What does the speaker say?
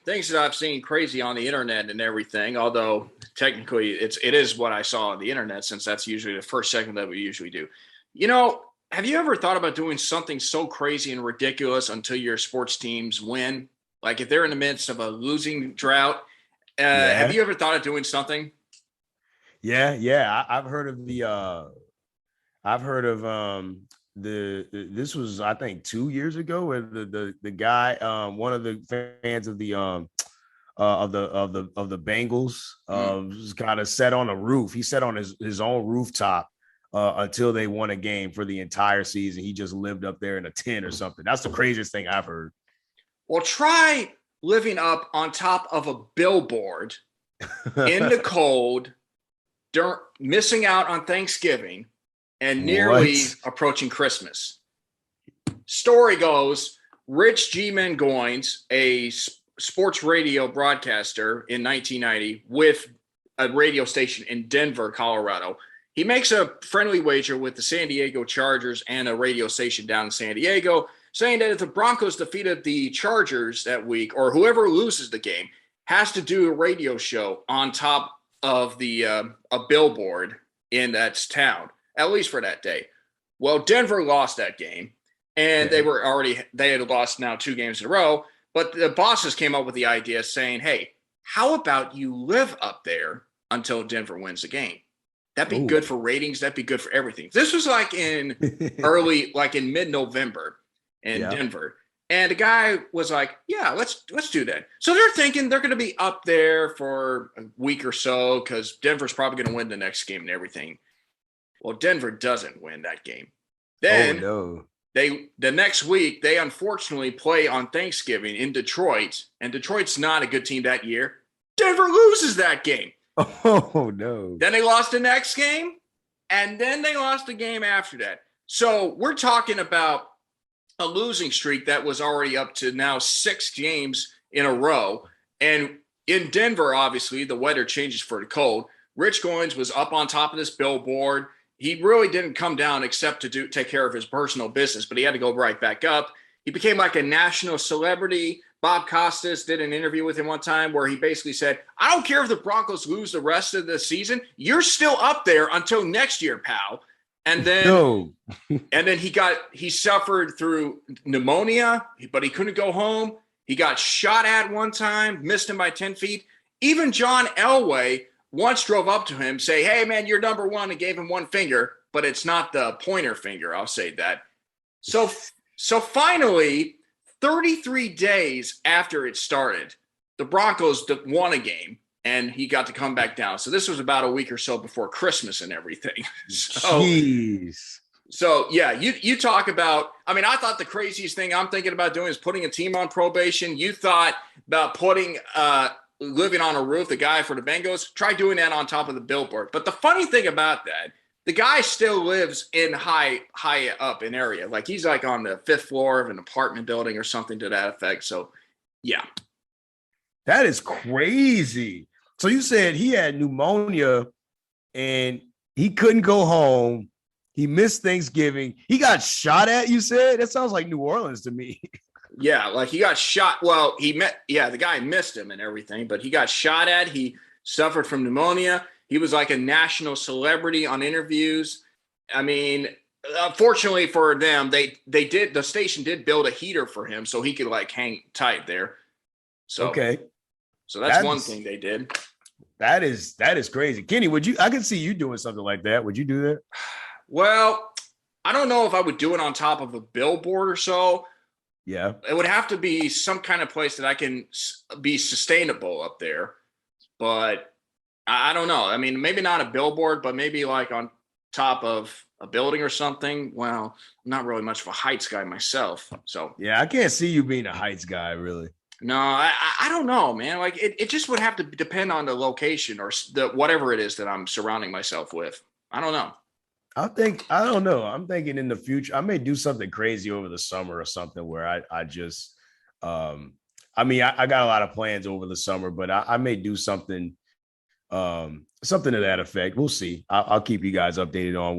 Things that I've seen crazy on the internet and everything, although technically it is what I saw on the internet, since that's usually the first segment that we usually do. Have you ever thought about doing something so crazy and ridiculous until your sports teams win? Like if they're in the midst of a losing drought, have Yeah, you ever thought of doing something? yeah. I've heard of I've heard of this was I think 2 years ago where the guy one of the fans of the of the Bengals Mm. was kind of set on a roof. He sat on his own rooftop until they won a game for the entire season. He just lived up there in a tent or something. That's the craziest thing I've heard. Well, try living up on top of a billboard in the cold, missing out on Thanksgiving, and nearly What? approaching Christmas. Story goes, Rich G. Mangoins, a sports radio broadcaster in 1990 with a radio station in Denver, Colorado, he makes a friendly wager with the San Diego Chargers and a radio station down in San Diego, saying that if the Broncos defeated the Chargers that week, or whoever loses the game, has to do a radio show on top of a billboard in that town, at least for that day. Well, Denver lost that game, and Okay. they had lost now 2 games in a row. But the bosses came up with the idea saying, "Hey, how about you live up there until Denver wins the game? That'd be good Oh. for ratings. That'd be good for everything." This was like in mid-November in Yeah. Denver. And the guy was like, "Yeah, let's do that." So they're thinking they're going to be up there for a week or so because Denver's probably going to win the next game and everything. Well, Denver doesn't win that game. Oh Then no. the next week they unfortunately play on Thanksgiving in Detroit, and Detroit's not a good team that year. Denver loses that game. Oh no. Then they lost the next game, and then they lost the game after that. So we're talking about a losing streak that was already up to now 6 games in a row. And in Denver, obviously, the weather changes for the cold. Rich Goins was up on top of this billboard. He really didn't come down except to take care of his personal business, but he had to go right back up. He became like a national celebrity. Bob Costas did an interview with him one time where he basically said, "I don't care if the Broncos lose the rest of the season. You're still up there until next year, pal." And then No. he suffered through pneumonia, but he couldn't go home. He got shot at one time, missed him by 10 feet. Even John Elway once drove up to him, say, "Hey man, you're number one," and gave him one finger, but it's not the pointer finger. I'll say that. So finally, 33 days after it started, the Broncos won a game, and he got to come back down. So this was about a week or so before Christmas and everything. Jeez. So yeah, you talk about, I mean, I thought the craziest thing I'm thinking about doing is putting a team on probation. You thought about putting living on a roof, the guy for the Bengals. Try doing that on top of the billboard. But the funny thing about that, the guy still lives in high up in area. Like he's like on the 5th floor of an apartment building or something to that effect. So yeah. That is crazy. So you said he had pneumonia and he couldn't go home. He missed Thanksgiving. He got shot at, you said? That sounds like New Orleans to me. Yeah, like he got shot. Well, the guy missed him and everything, but he got shot at. He suffered from pneumonia. He was like a national celebrity on interviews. I mean, fortunately for them, the station did build a heater for him so he could like hang tight there. So Okay. so that's one thing they did. That is crazy. Kenny, I could see you doing something like that. Would you do that? Well, I don't know if I would do it on top of a billboard or so. Yeah. It would have to be some kind of place that I can be sustainable up there. But I don't know. I mean, maybe not a billboard, but maybe like on top of a building or something. Well, I'm not really much of a heights guy myself. So Yeah, I can't see you being a heights guy, really. no, I don't know, man. Like it just would have to depend on the location or the whatever it is that I'm surrounding myself with. I don't know. I don't know. I'm thinking in the future, I may do something crazy over the summer or something where I just, I mean, I got a lot of plans over the summer, but I may do something to that effect. We'll see. I'll keep you guys updated on